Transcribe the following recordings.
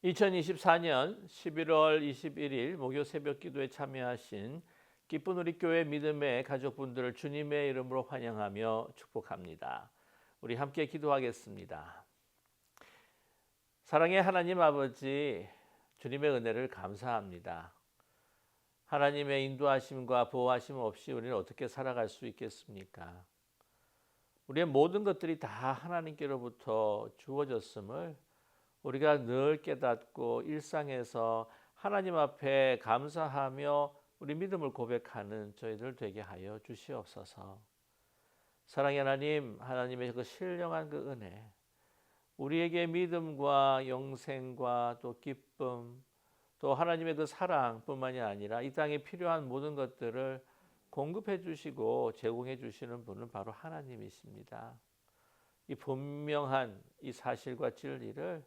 2024년 11월 21일 목요 새벽 기도에 참여하신 기쁜 우리 교회 믿음의 가족분들을 주님의 이름으로 환영하며 축복합니다. 우리 함께 기도하겠습니다. 사랑의 하나님 아버지, 주님의 은혜를 감사합니다. 하나님의 인도하심과 보호하심 없이 우리는 어떻게 살아갈 수 있겠습니까? 우리의 모든 것들이 다 하나님께로부터 주어졌음을 우리가 늘 깨닫고 일상에서 하나님 앞에 감사하며 우리 믿음을 고백하는 저희들 되게 하여 주시옵소서. 사랑의 하나님, 하나님의 그 신령한 그 은혜, 우리에게 믿음과 영생과 또 기쁨, 또 하나님의 그 사랑뿐만이 아니라 이 땅에 필요한 모든 것들을 공급해 주시고 제공해 주시는 분은 바로 하나님이십니다. 이 분명한 이 사실과 진리를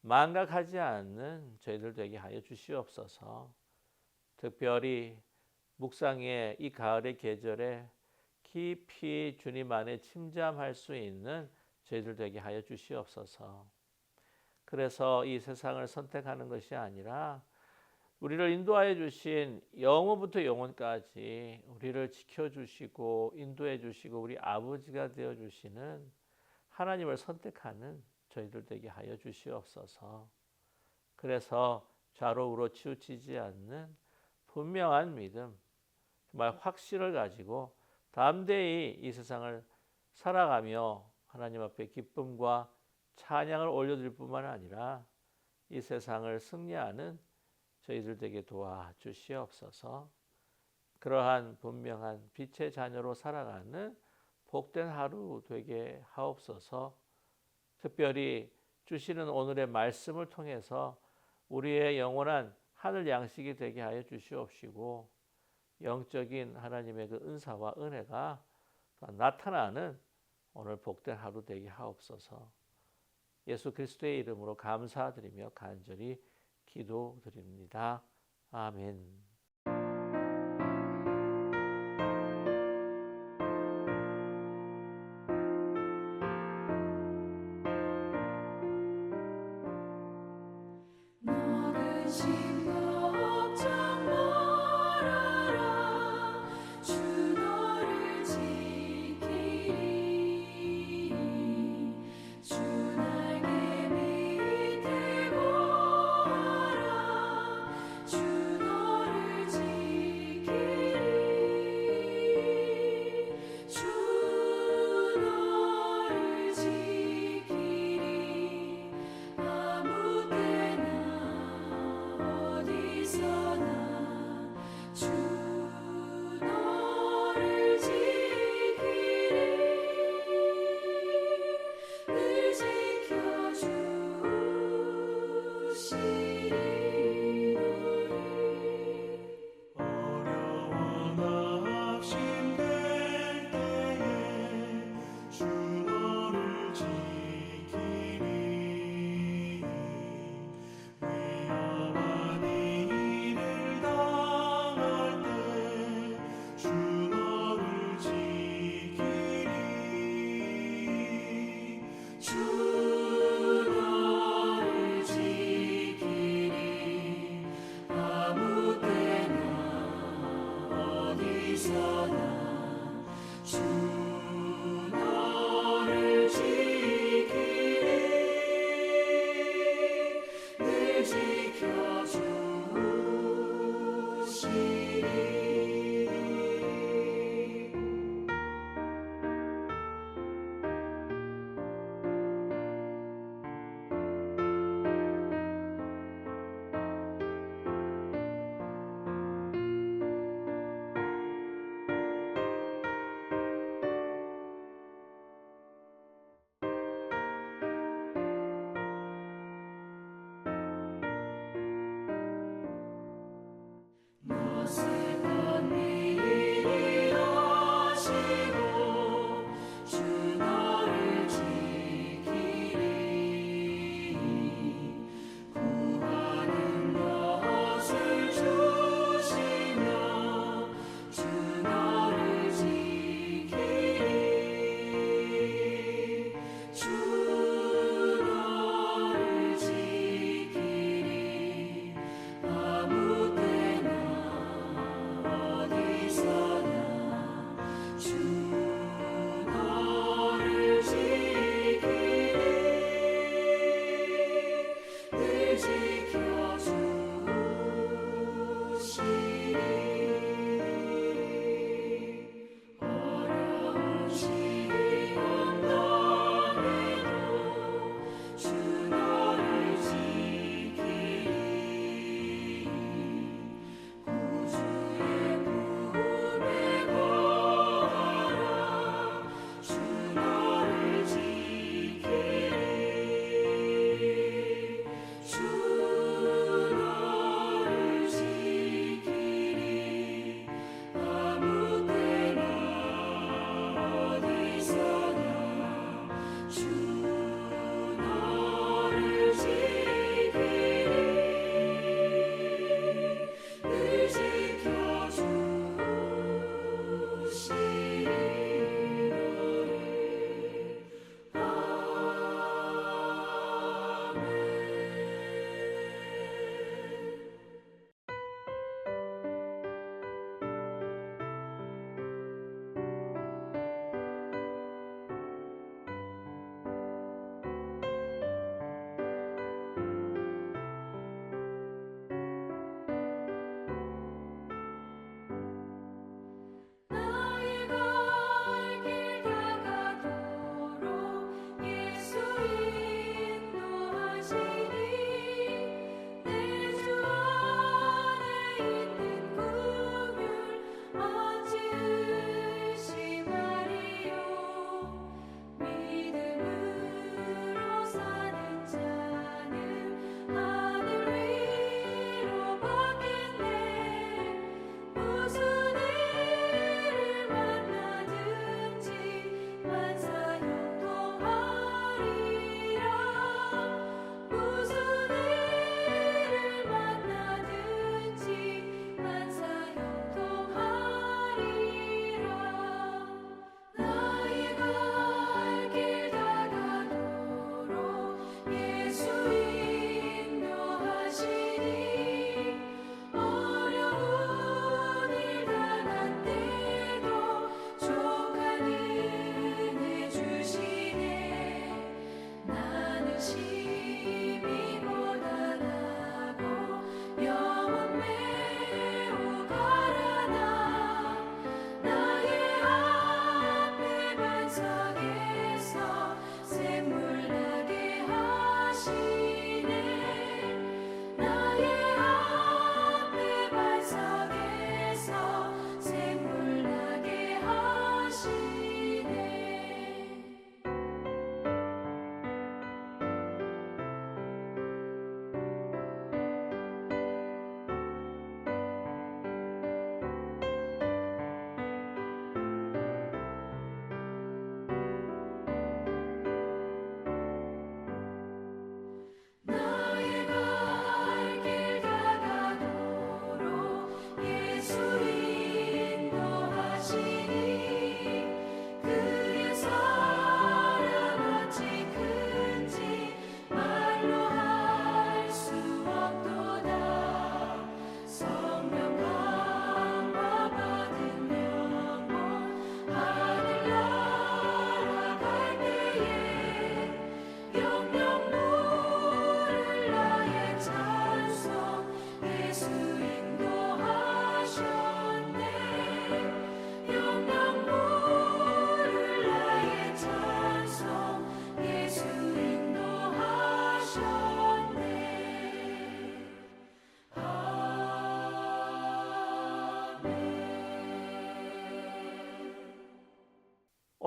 망각하지 않는 저희들 되게 하여 주시옵소서. 특별히 묵상의 이 가을의 계절에 깊이 주님 안에 침잠할 수 있는 저희들 되게 하여 주시옵소서. 그래서 이 세상을 선택하는 것이 아니라 우리를 인도하여 주신 영원부터 영원까지 우리를 지켜주시고 인도해 주시고 우리 아버지가 되어 주시는 하나님을 선택하는 저희들 되게 하여 주시옵소서. 그래서 좌로 우로 치우치지 않는 분명한 믿음, 정말 확신을 가지고 담대히 이 세상을 살아가며 하나님 앞에 기쁨과 찬양을 올려드릴 뿐만 아니라 이 세상을 승리하는 저희들 되게 도와주시옵소서. 그러한 분명한 빛의 자녀로 살아가는 복된 하루 되게 하옵소서. 특별히 주시는 오늘의 말씀을 통해서 우리의 영원한 하늘 양식이 되게 하여 주시옵시고 영적인 하나님의 그 은사와 은혜가 나타나는 오늘 복된 하루 되게 하옵소서. 예수 그리스도의 이름으로 감사드리며 간절히 기도드립니다. 아멘.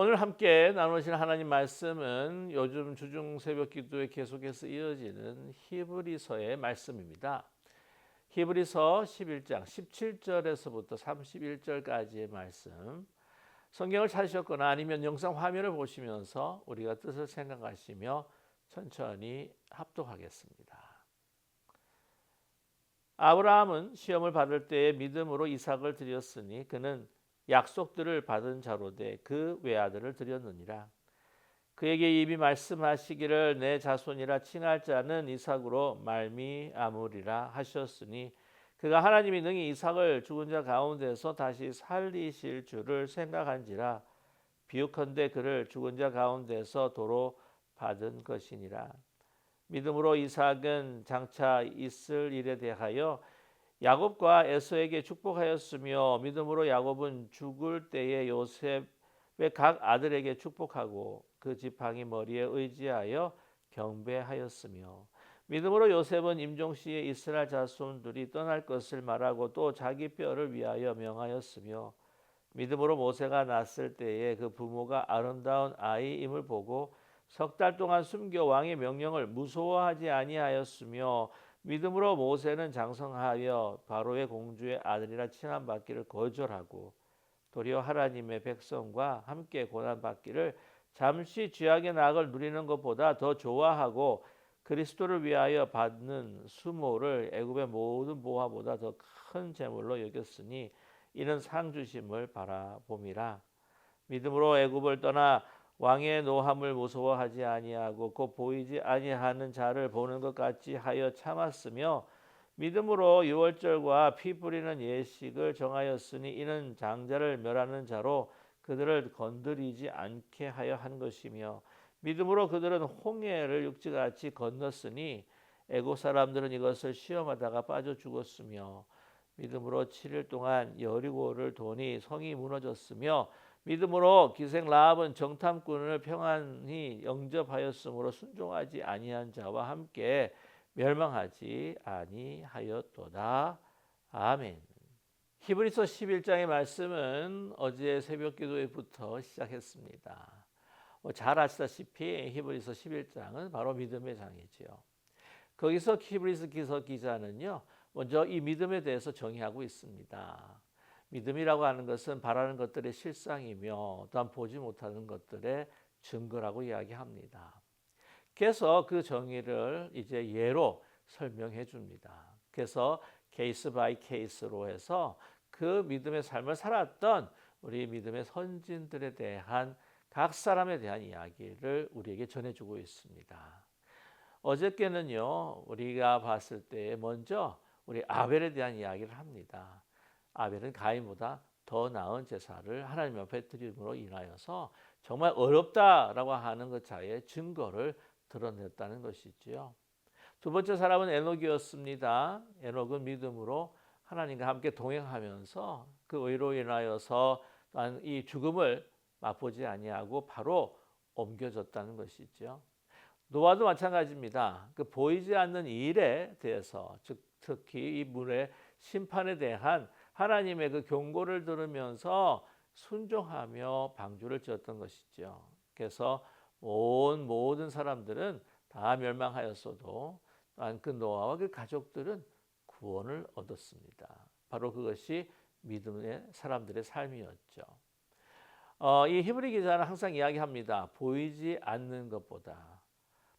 오늘 함께 나누실 하나님 말씀은 요즘 주중 새벽 기도에 계속해서 이어지는 히브리서의 말씀입니다. 히브리서 11장 17절에서부터 31절까지의 말씀. 성경을 찾으셨거나 아니면 영상 화면을 보시면서 우리가 뜻을 생각하시며 천천히 합독하겠습니다. 아브라함은 시험을 받을 때에 믿음으로 이삭을 드렸으니 그는 약속들을 받은 자로 돼 그 외아들을 드렸느니라. 그에게 이미 말씀하시기를 내 자손이라 칭할 자는 이삭으로 말미암으리라 하셨으니 그가 하나님이 능히 이삭을 죽은 자 가운데서 다시 살리실 줄을 생각한지라. 비유컨대 그를 죽은 자 가운데서 도로 받은 것이니라. 믿음으로 이삭은 장차 있을 일에 대하여 야곱과 에서에게 축복하였으며 믿음으로 야곱은 죽을 때에 요셉의 각 아들에게 축복하고 그 지팡이 머리에 의지하여 경배하였으며 믿음으로 요셉은 임종시에 이스라엘 자손들이 떠날 것을 말하고 또 자기 뼈를 위하여 명하였으며 믿음으로 모세가 낳았을 때에 그 부모가 아름다운 아이임을 보고 석 달 동안 숨겨 왕의 명령을 무서워하지 아니하였으며 믿음으로 모세는 장성하여 바로의 공주의 아들이라 칭함받기를 거절하고 도리어 하나님의 백성과 함께 고난받기를 잠시 죄악의 낙을 누리는 것보다 더 좋아하고 그리스도를 위하여 받는 수모를 애굽의 모든 보화보다 더 큰 재물로 여겼으니 이는 상 주심을 바라봄이라. 믿음으로 애굽을 떠나 왕의 노함을 무서워하지 아니하고 곧 보이지 아니하는 자를 보는 것 같이 하여 참았으며 믿음으로 유월절과 피 뿌리는 예식을 정하였으니 이는 장자를 멸하는 자로 그들을 건드리지 않게 하여 한 것이며 믿음으로 그들은 홍해를 육지같이 건넜으니 애굽 사람들은 이것을 시험하다가 빠져 죽었으며 믿음으로 7일 동안 여리고를 도니 성이 무너졌으며 믿음으로 기생 라합은 정탐꾼을 평안히 영접하였으므로 순종하지 아니한 자와 함께 멸망하지 아니하였도다. 아멘. 히브리서 11장의 말씀은 어제 새벽 기도회부터 시작했습니다. 잘 아시다시피 히브리서 11장은 바로 믿음의 장이지요. 거기서 히브리서 기자는요, 먼저 이 믿음에 대해서 정의하고 있습니다. 믿음이라고 하는 것은 바라는 것들의 실상이며 또한 보지 못하는 것들의 증거라고 이야기합니다. 그래서 그 정의를 이제 예로 설명해 줍니다. 그래서 케이스 바이 케이스로 해서 그 믿음의 삶을 살았던 우리 믿음의 선진들에 대한 각 사람에 대한 이야기를 우리에게 전해주고 있습니다. 어저께는요, 우리가 봤을 때 먼저 우리 아벨에 대한 이야기를 합니다. 아벨은 가인보다 더 나은 제사를 하나님 앞에 드림으로 인하여서 정말 어렵다라고 하는 것 자체의 증거를 드러냈다는 것이지요. 두 번째 사람은 에녹이었습니다. 에녹은 믿음으로 하나님과 함께 동행하면서 그 의로 인하여서 이 죽음을 맛보지 아니하고 바로 옮겨졌다는 것이죠. 노아도 마찬가지입니다. 그 보이지 않는 일에 대해서, 즉 특히 이 물의 심판에 대한 하나님의 그 경고를 들으면서 순종하며 방주를 지었던 것이죠. 그래서 모든 사람들은 다 멸망하였어도 또한 그 노아와 그 가족들은 구원을 얻었습니다. 바로 그것이 믿음의 사람들의 삶이었죠. 이 히브리 기자는 항상 이야기합니다. 보이지 않는 것보다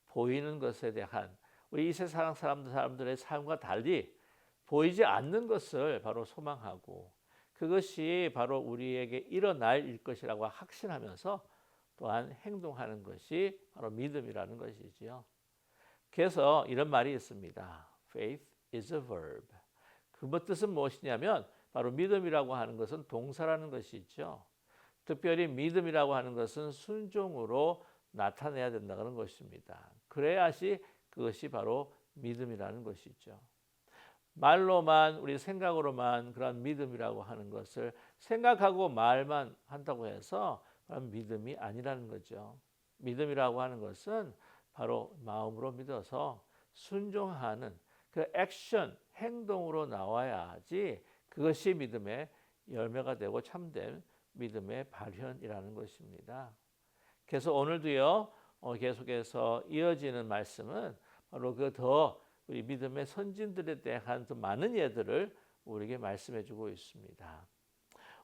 보이는 것에 대한 우리 이 세상 사람들의 삶과 달리 보이지 않는 것을 바로 소망하고 그것이 바로 우리에게 일어날 일 것이라고 확신하면서 또한 행동하는 것이 바로 믿음이라는 것이지요. 그래서 이런 말이 있습니다. Faith is a verb. 그 뜻은 무엇이냐면 바로 믿음이라고 하는 것은 동사라는 것이죠. 특별히 믿음이라고 하는 것은 순종으로 나타내야 된다는 것입니다. 그래야지 그것이 바로 믿음이라는 것이죠. 말로만 우리 생각으로만 그런 믿음이라고 하는 것을 생각하고 말만 한다고 해서 믿음이 아니라는 거죠. 믿음이라고 하는 것은 바로 마음으로 믿어서 순종하는 그 액션, 행동으로 나와야지 그것이 믿음의 열매가 되고 참된 믿음의 발현이라는 것입니다. 그래서 오늘도요, 계속해서 이어지는 말씀은 바로 그 더 우리 믿음의 선진들에 대한 더 많은 예들을 우리에게 말씀해주고 있습니다.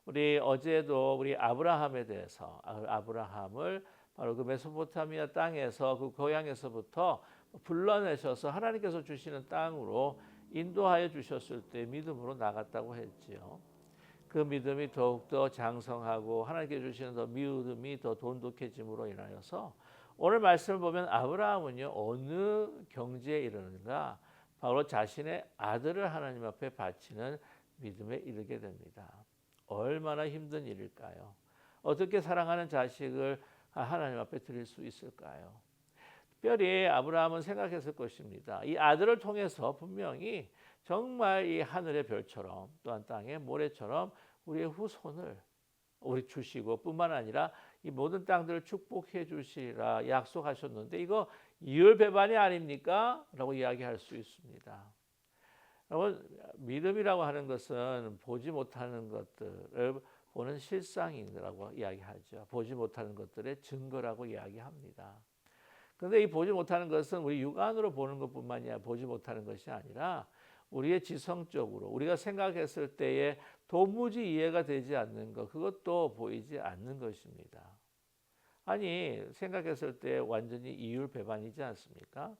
우리 어제도 우리 아브라함에 대해서 아브라함을 바로 그 메소포타미아 땅에서 그 고향에서부터 불러내셔서 하나님께서 주시는 땅으로 인도하여 주셨을 때 믿음으로 나갔다고 했지요. 그 믿음이 더욱더 장성하고 하나님께 주시는 더 믿음이 더 돈독해짐으로 인하여서 오늘 말씀을 보면 아브라함은요, 어느 경지에 이르는가? 바로 자신의 아들을 하나님 앞에 바치는 믿음에 이르게 됩니다. 얼마나 힘든 일일까요? 어떻게 사랑하는 자식을 하나님 앞에 드릴 수 있을까요? 특별히 아브라함은 생각했을 것입니다. 이 아들을 통해서 분명히 정말 이 하늘의 별처럼 또한 땅의 모래처럼 우리의 후손을 우리 주시고 뿐만 아니라 이 모든 땅들을 축복해 주시리라 약속하셨는데 이거 이율배반이 아닙니까? 라고 이야기할 수 있습니다. 여러분, 믿음이라고 하는 것은 보지 못하는 것들을 보는 실상이라고 이야기하죠. 보지 못하는 것들의 증거라고 이야기합니다. 그런데 이 보지 못하는 것은 우리 육안으로 보는 것뿐만이 아니라 보지 못하는 것이 아니라 우리의 지성적으로 우리가 생각했을 때에 도무지 이해가 되지 않는 것, 그것도 보이지 않는 것입니다. 아니, 생각했을 때 완전히 이율배반이지 않습니까?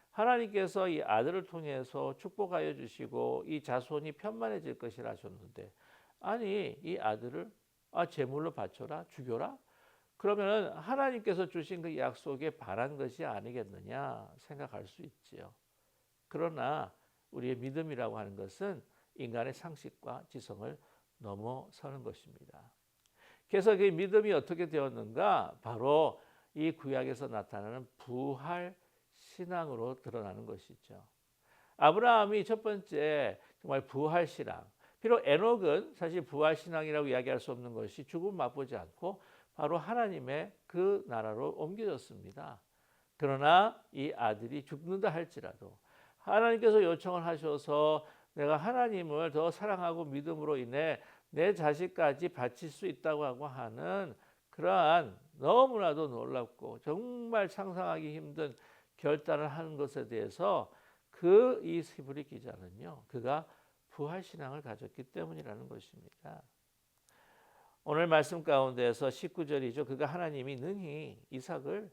하나님께서 이 아들을 통해서 축복하여 주시고 이 자손이 편만해질 것이라 하셨는데, 아니 이 아들을 제물로 바쳐라, 죽여라? 그러면 하나님께서 주신 그 약속에 반한 것이 아니겠느냐 생각할 수 있지요. 그러나 우리의 믿음이라고 하는 것은 인간의 상식과 지성을 넘어서는 것입니다. 그래서 그 믿음이 어떻게 되었는가? 바로 이 구약에서 나타나는 부활 신앙으로 드러나는 것이죠. 아브라함이 첫 번째 정말 부활 신앙. 비록 에녹은 사실 부활 신앙이라고 이야기할 수 없는 것이 죽음 맛보지 않고 바로 하나님의 그 나라로 옮겨졌습니다. 그러나 이 아들이 죽는다 할지라도 하나님께서 요청을 하셔서 내가 하나님을 더 사랑하고 믿음으로 인해 내 자식까지 바칠 수 있다고 하고 하는 그러한 너무나도 놀랍고 정말 상상하기 힘든 결단을 하는 것에 대해서 이 히브리 기자는요, 그가 부활 신앙을 가졌기 때문이라는 것입니다. 오늘 말씀 가운데서 19절이죠. 그가 하나님이 능히 이삭을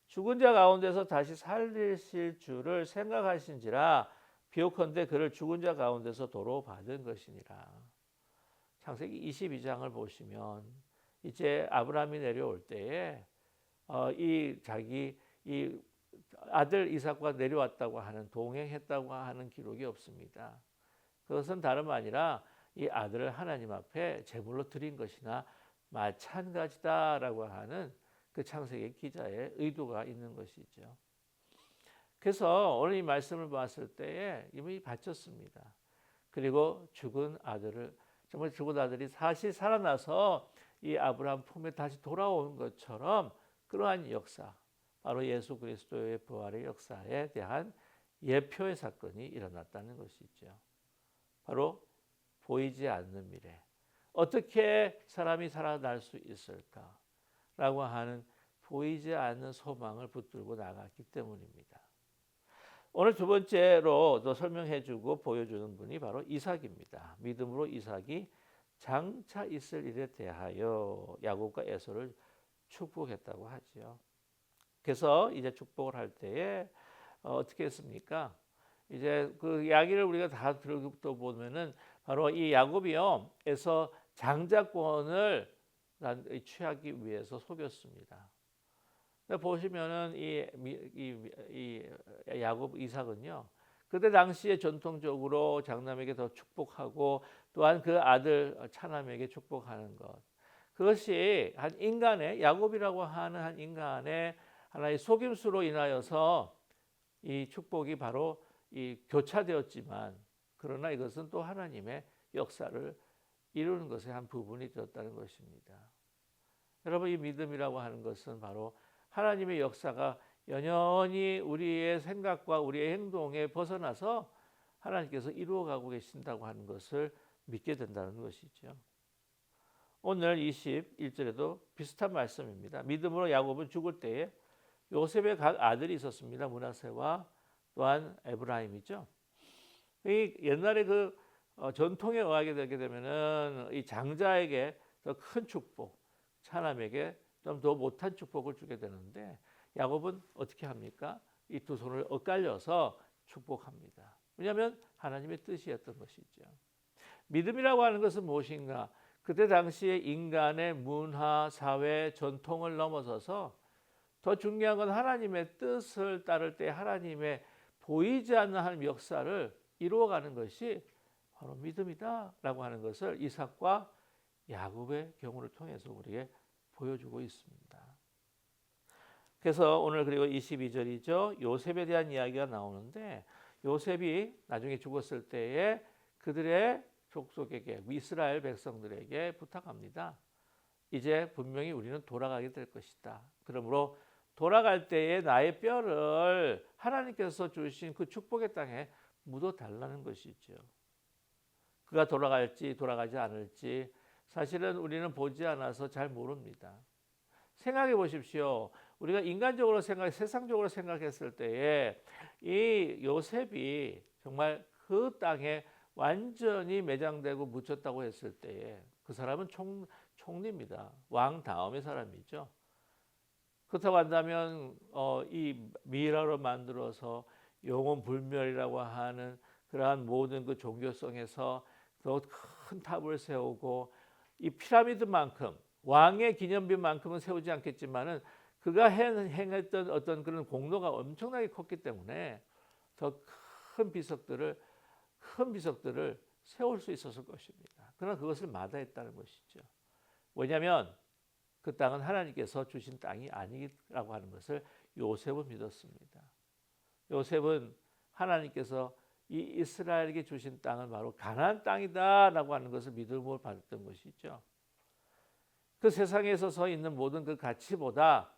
죽은 자 가운데서 다시 살리실 줄을 생각하신지라 비옥컨대 그를 죽은 자 가운데서 도로 받은 것이니라. 창세기 22장을 보시면 이제 아브라함이 내려올 때에 자기 아들 이삭과 내려왔다고 하는 동행했다고 하는 기록이 없습니다. 그것은 다름 아니라 이 아들을 하나님 앞에 제물로 드린 것이나 마찬가지다라고 하는 그 창세기 기자의 의도가 있는 것이죠. 그래서 오늘 이 말씀을 봤을 때에 이미 바쳤습니다. 그리고 죽은 아들이 다시 살아나서 이 아브라함 품에 다시 돌아온 것처럼 그러한 역사, 바로 예수 그리스도의 부활의 역사에 대한 예표의 사건이 일어났다는 것이죠. 바로 보이지 않는 미래, 어떻게 사람이 살아날 수 있을까라고 하는 보이지 않는 소망을 붙들고 나갔기 때문입니다. 오늘 두 번째로 또 설명해주고 보여주는 분이 바로 이삭입니다. 믿음으로 이삭이 장차 있을 일에 대하여 야곱과 에서를 축복했다고 하지요. 그래서 이제 축복을 할 때에 어떻게 했습니까? 이제 그 이야기를 우리가 다 들어도 보면은 바로 이 야곱이요, 에서 장자권을 취하기 위해서 속였습니다. 보시면은 이 야곱 이삭은요, 그때 당시에 전통적으로 장남에게 더 축복하고 또한 그 아들 차남에게 축복하는 것, 그것이 한 인간의 야곱이라고 하는 한 인간의 하나의 속임수로 인하여서 이 축복이 바로 교차되었지만, 그러나 이것은 또 하나님의 역사를 이루는 것의 한 부분이 되었다는 것입니다. 여러분, 이 믿음이라고 하는 것은 바로 하나님의 역사가 연연히 우리의 생각과 우리의 행동에 벗어나서 하나님께서 이루어가고 계신다고 하는 것을 믿게 된다는 것이죠. 오늘 21절에도 비슷한 말씀입니다. 믿음으로 야곱은 죽을 때에 요셉의 각 아들이 있었습니다. 므낫세와 또한 에브라임이죠. 이 옛날에 그 전통에 의하게 되게 되면은 이 장자에게 더 큰 축복, 차남에게 좀 더 못한 축복을 주게 되는데 야곱은 어떻게 합니까? 이 두 손을 엇갈려서 축복합니다. 왜냐하면 하나님의 뜻이었던 것이죠. 믿음이라고 하는 것은 무엇인가? 그때 당시에 인간의 문화, 사회, 전통을 넘어서서 더 중요한 건 하나님의 뜻을 따를 때 하나님의 보이지 않는 하나님 역사를 이루어가는 것이 바로 믿음이다라고 하는 것을 이삭과 야곱의 경우를 통해서 우리에게 보여주고 있습니다. 그래서 오늘 그리고 22절이죠. 요셉에 대한 이야기가 나오는데 요셉이 나중에 죽었을 때에 그들의 족속에게 이스라엘 백성들에게 부탁합니다. 이제 분명히 우리는 돌아가게 될 것이다. 그러므로 돌아갈 때에 나의 뼈를 하나님께서 주신 그 축복의 땅에 묻어달라는 것이죠. 그가 돌아갈지 돌아가지 않을지 사실은 우리는 보지 않아서 잘 모릅니다. 생각해 보십시오. 우리가 인간적으로 세상적으로 생각했을 때에 이 요셉이 정말 그 땅에 완전히 매장되고 묻혔다고 했을 때에 그 사람은 총리입니다. 왕 다음의 사람이죠. 그렇다고 한다면 이 미라로 만들어서 영원 불멸이라고 하는 그러한 모든 그 종교성에서 더 큰 탑을 세우고 이 피라미드만큼 왕의 기념비만큼은 세우지 않겠지만은 그가 행했던 어떤 그런 공로가 엄청나게 컸기 때문에 더 큰 비석들을 세울 수 있었을 것입니다. 그러나 그것을 마다했다는 것이죠. 왜냐하면 그 땅은 하나님께서 주신 땅이 아니라고 하는 것을 요셉은 믿었습니다. 요셉은 하나님께서 이 이스라엘에게 주신 땅은 바로 가나안 땅이다라고 하는 것을 믿음으로 받았던 것이죠. 그 세상에 서 있는 모든 그 가치보다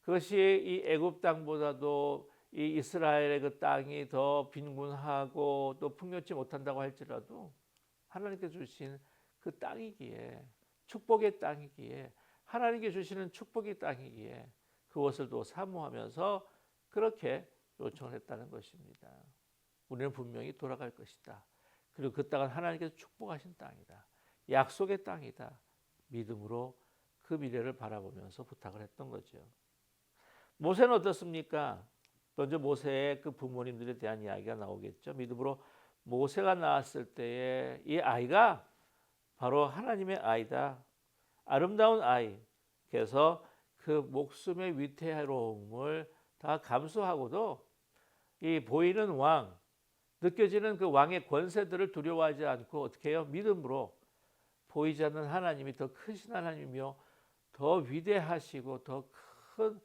그것이 이 애굽 땅보다도 이 이스라엘의 그 땅이 더 빈곤하고 또 풍요치 못한다고 할지라도 하나님께 주신 그 땅이기에 축복의 땅이기에 하나님께 주시는 축복의 땅이기에 그것을 또 사모하면서 그렇게 요청을 했다는 것입니다. 우리는 분명히 돌아갈 것이다. 그리고 그 땅은 하나님께서 축복하신 땅이다. 약속의 땅이다. 믿음으로 그 미래를 바라보면서 부탁을 했던 거죠. 모세는 어떻습니까? 먼저 모세의 그 부모님들에 대한 이야기가 나오겠죠. 믿음으로 모세가 낳았을 때에 이 아이가 바로 하나님의 아이다. 아름다운 아이. 그래서 그 목숨의 위태로움을 다 감수하고도 이 보이는 왕, 느껴지는 그 왕의 권세들을 두려워하지 않고 어떻게 해요? 믿음으로 보이지 않는 하나님이 더 크신 하나님이며 더 위대하시고 더 큰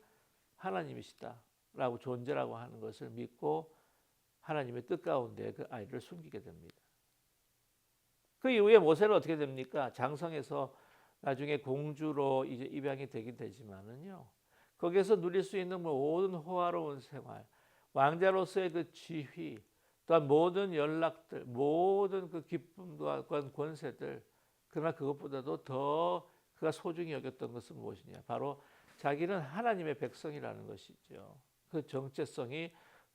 하나님이시다라고 존재라고 하는 것을 믿고 하나님의 뜻 가운데 그 아이를 숨기게 됩니다. 그 이후에 모세는 어떻게 됩니까? 장성해서 나중에 공주로 이제 입양이 되긴 되지만은요. 거기에서 누릴 수 있는 모든 호화로운 생활, 왕자로서의 그 지위, 또한 모든 연락들, 모든 그 기쁨과 권세들, 그러나 그것보다도 더 그가 소중히 여겼던 것은 무엇이냐? 바로 자기는 하나님의 백성이라는 것이죠. 그 정체성이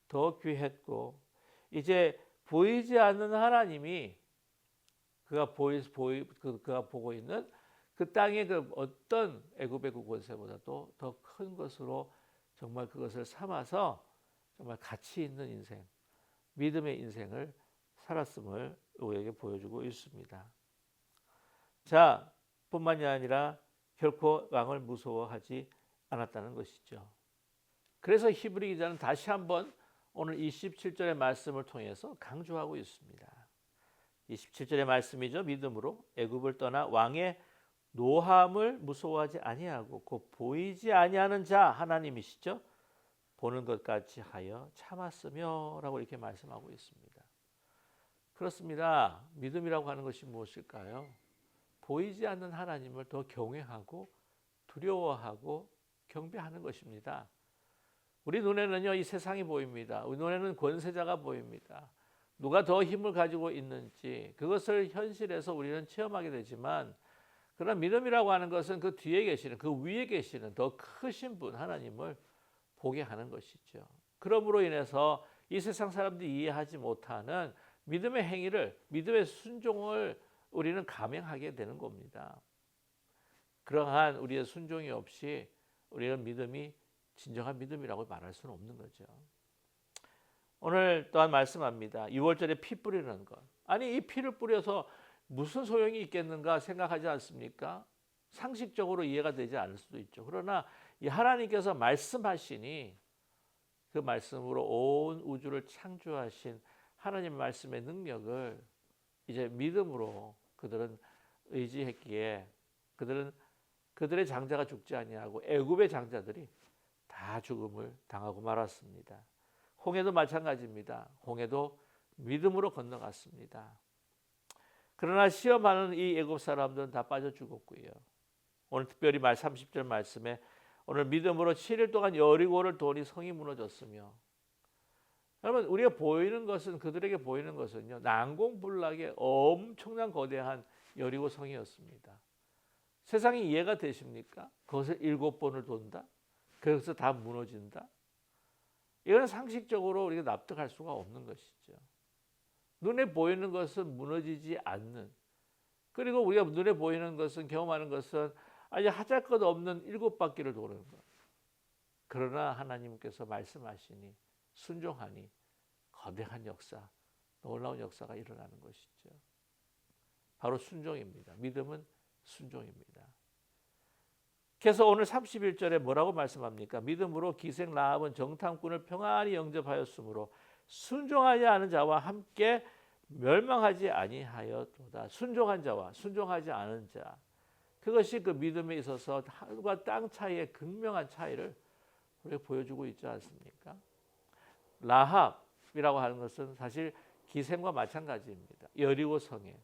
더 귀했고 이제 보이지 않는 하나님이 그가 보고 있는 그 땅의 그 어떤 애굽의 그 권세보다도 더 큰 것으로 정말 그것을 삼아서 정말 가치 있는 인생, 믿음의 인생을 살았음을 우리에게 보여주고 있습니다. 자, 뿐만이 아니라 결코 왕을 무서워하지 않았다는 것이죠. 그래서 히브리 기자는 다시 한번 오늘 27절의 말씀을 통해서 강조하고 있습니다. 27절의 말씀이죠. 믿음으로 애굽을 떠나 왕의 노함을 무서워하지 아니하고 곧 보이지 아니하는 자 하나님이시죠. 보는 것까지 하여 참았으며 라고 이렇게 말씀하고 있습니다. 그렇습니다. 믿음이라고 하는 것이 무엇일까요? 보이지 않는 하나님을 더 경외하고 두려워하고 경배하는 것입니다. 우리 눈에는요, 이 세상이 보입니다. 우리 눈에는 권세자가 보입니다. 누가 더 힘을 가지고 있는지 그것을 현실에서 우리는 체험하게 되지만 그러나 믿음이라고 하는 것은 그 뒤에 계시는, 그 위에 계시는 더 크신 분 하나님을 보게 하는 것이죠. 그러므로 인해서 이 세상 사람들이 이해하지 못하는 믿음의 행위를, 믿음의 순종을 우리는 감행하게 되는 겁니다. 그러한 우리의 순종이 없이 우리는 믿음이 진정한 믿음이라고 말할 수는 없는 거죠. 오늘 또한 말씀합니다. 6월절에 피 뿌리는 것. 아니, 이 피를 뿌려서 무슨 소용이 있겠는가 생각하지 않습니까? 상식적으로 이해가 되지 않을 수도 있죠. 그러나 이 하나님께서 말씀하시니 그 말씀으로 온 우주를 창조하신 하나님 말씀의 능력을 이제 믿음으로 그들은 의지했기에 그들의 장자가 죽지 아니하고 애굽의 장자들이 다 죽음을 당하고 말았습니다. 홍해도 마찬가지입니다. 홍해도 믿음으로 건너갔습니다. 그러나 시험하는 이 애굽 사람들은 다 빠져 죽었고요. 오늘 특별히 30절 말씀에 오늘 믿음으로 7일 동안 여리고를 도니 성이 무너졌으며, 여러분 우리가 보이는 것은, 그들에게 보이는 것은요, 난공불락의 엄청난 거대한 여리고 성이었습니다. 세상이 이해가 되십니까? 그것을 7번을 돈다? 그래서 다 무너진다? 이건 상식적으로 우리가 납득할 수가 없는 것이죠. 눈에 보이는 것은 무너지지 않는, 그리고 우리가 눈에 보이는 것은, 경험하는 것은 아주 하잘것없는 7바퀴를 도는 것. 그러나 하나님께서 말씀하시니 순종하니 거대한 역사, 놀라운 역사가 일어나는 것이죠. 바로 순종입니다. 믿음은 순종입니다. 그래서 오늘 31절에 뭐라고 말씀합니까? 믿음으로 기생 라합은 정탐꾼을 평안히 영접하였으므로 순종하지 않은 자와 함께 멸망하지 아니하였도다. 순종한 자와 순종하지 않은 자, 그것이 그 믿음에 있어서 하늘과 땅 차이의 극명한 차이를 우리가 보여주고 있지 않습니까? 라합이라고 하는 것은 사실 기생과 마찬가지입니다. 여리고 성에.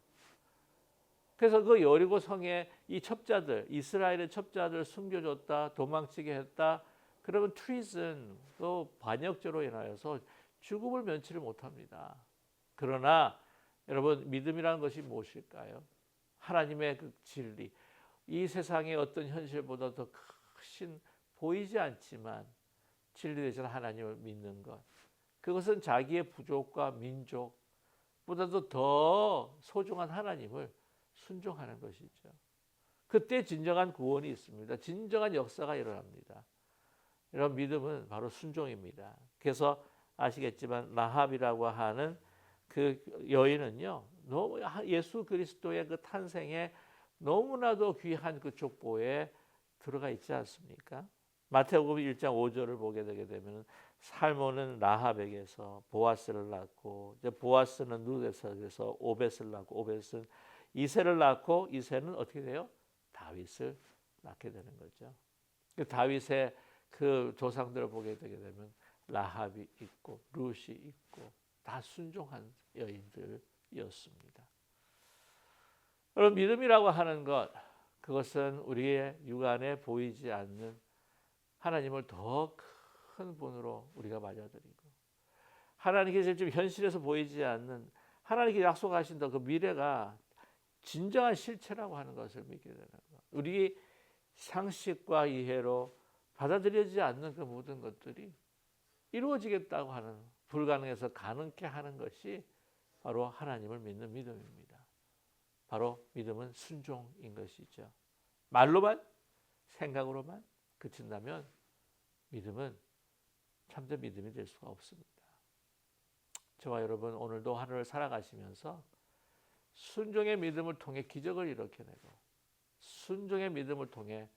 그래서 그 여리고 성에 이 첩자들, 이스라엘의 첩자들 숨겨줬다, 도망치게 했다. 그러면 트리즌, 또 반역죄로 인하여서 죽음을 면치를 못합니다. 그러나 여러분, 믿음이라는 것이 무엇일까요? 하나님의 그 진리, 이 세상의 어떤 현실보다 더 크신, 보이지 않지만 진리 되신 하나님을 믿는 것. 그것은 자기의 부족과 민족보다도 더 소중한 하나님을 순종하는 것이죠. 그때 진정한 구원이 있습니다. 진정한 역사가 일어납니다. 이런 믿음은 바로 순종입니다. 그래서 아시겠지만 라합이라고 하는 그 여인은요, 너무 예수 그리스도의 그 탄생에 너무나도 귀한 그 족보에 들어가 있지 않습니까? 마태복음 1장 5절을 보게 되게 되면 살몬은 라합에게서 보아스를 낳고, 이제 보아스는 룻에서 오벳을 낳고, 오벳은 이새를 낳고, 이새는 어떻게 돼요? 다윗을 낳게 되는 거죠. 그 다윗의 그 조상들을 보게 되게 되면 라합이 있고 룻이 있고 다 순종한 여인들이었습니다. 여러분, 믿음이라고 하는 것, 그것은 우리의 육안에 보이지 않는 하나님을 더 큰 분으로 우리가 맞아들이고, 하나님께서 지금 현실에서 보이지 않는 하나님께 약속하신 그 미래가 진정한 실체라고 하는 것을 믿게 되는 것. 우리 상식과 이해로 받아들여지지 않는 그 모든 것들이 이루어지겠다고 하는, 불가능해서 가능케 하는 것이 바로 하나님을 믿는 믿음입니다. 바로 믿음은 순종인 것이죠. 말로만, 생각으로만 그친다면 믿음은 참된 믿음이 될 수가 없습니다. 저와 여러분, 오늘도 하루를 살아가시면서 순종의 믿음을 통해 기적을 일으켜내고, 순종의 믿음을 통해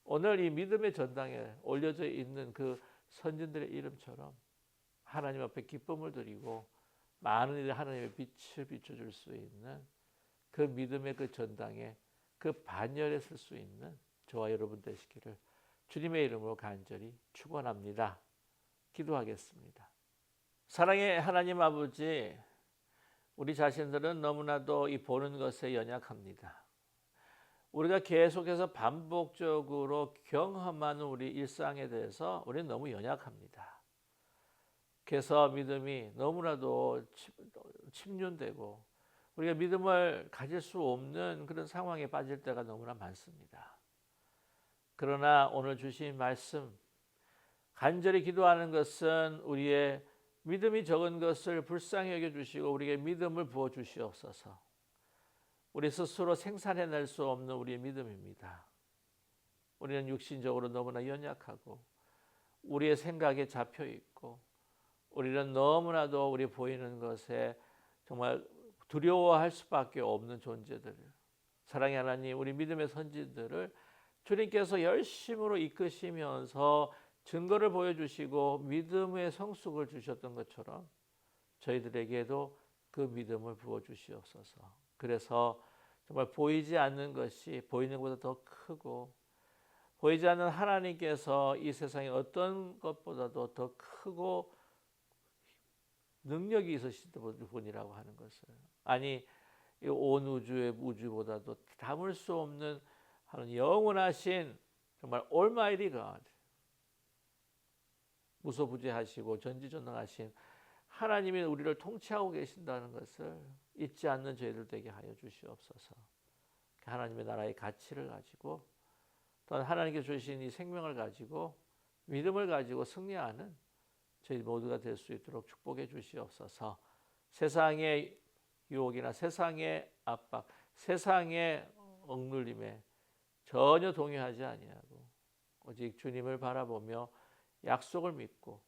오늘 이 믿음의 전당에 올려져 있는 그 선진들의 이름처럼 하나님 앞에 기쁨을 드리고 많은 이들 하나님의 빛을 비춰줄 수 있는 그 믿음의 그 전당에, 그 반열에 설 수 있는 저와 여러분 되시기를 주님의 이름으로 간절히 축원합니다. 기도하겠습니다. 사랑의 하나님 아버지, 우리 자신들은 너무나도 이 보는 것에 연약합니다. 우리가 계속해서 반복적으로 경험하는 우리 일상에 대해서 우리는 너무 연약합니다. 그래서 믿음이 너무나도 침륜되고 우리가 믿음을 가질 수 없는 그런 상황에 빠질 때가 너무나 많습니다. 그러나 오늘 주신 말씀, 간절히 기도하는 것은 우리의 믿음이 적은 것을 불쌍히 여겨주시고 우리에게 믿음을 부어주시옵소서. 우리 스스로 생산해낼 수 없는 우리의 믿음입니다. 우리는 육신적으로 너무나 연약하고 우리의 생각에 잡혀있고 우리는 너무나도 우리 보이는 것에 정말 두려워할 수밖에 없는 존재들. 사랑의 하나님, 우리 믿음의 선진들을 주님께서 열심으로 이끄시면서 증거를 보여주시고 믿음의 성숙을 주셨던 것처럼 저희들에게도 그 믿음을 부어주시옵소서. 그래서 정말 보이지 않는 것이 보이는 것보다 더 크고 보이지 않는 하나님께서 이 세상에 어떤 것보다도 더 크고 능력이 있으신 분이라고 하는 것을, 아니 온 우주의 우주보다도 담을 수 없는 하는 영원하신 정말 Almighty God, 무소부재하시고 전지전능하신 하나님이 우리를 통치하고 계신다는 것을 잊지 않는 저희들 되게 하여 주시옵소서. 하나님의 나라의 가치를 가지고 또한 하나님께 주신 이 생명을 가지고 믿음을 가지고 승리하는 저희 모두가 될 수 있도록 축복해 주시옵소서. 세상의 유혹이나 세상의 압박, 세상의 억눌림에 전혀 동요하지 아니하고 오직 주님을 바라보며 약속을 믿고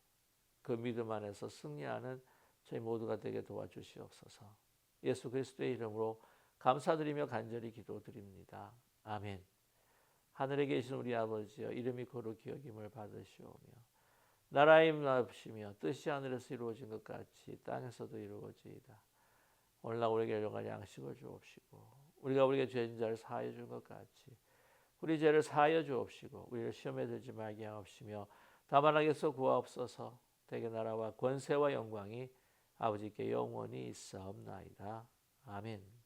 그 믿음 안에서 승리하는 저희 모두가 되게 도와주시옵소서. 예수 그리스도의 이름으로 감사드리며 간절히 기도드립니다. 아멘. 하늘에 계신 우리 아버지여, 이름이 거룩히 여김을 받으시오며 나라의 임하시며 뜻이 하늘에서 이루어진 것 같이 땅에서도 이루어지이다. 오늘날 우리에게 일용할 양식을 주옵시고 우리가 우리에게 죄진 자를 사하여 준 것 같이 우리 죄를 사하여 주옵시고 우리를 시험에 들지 말게 하옵시며 다만 악에서 구하옵소서. 대개 나라와 권세와 영광이 아버지께 영원히 있사옵나이다. 아멘.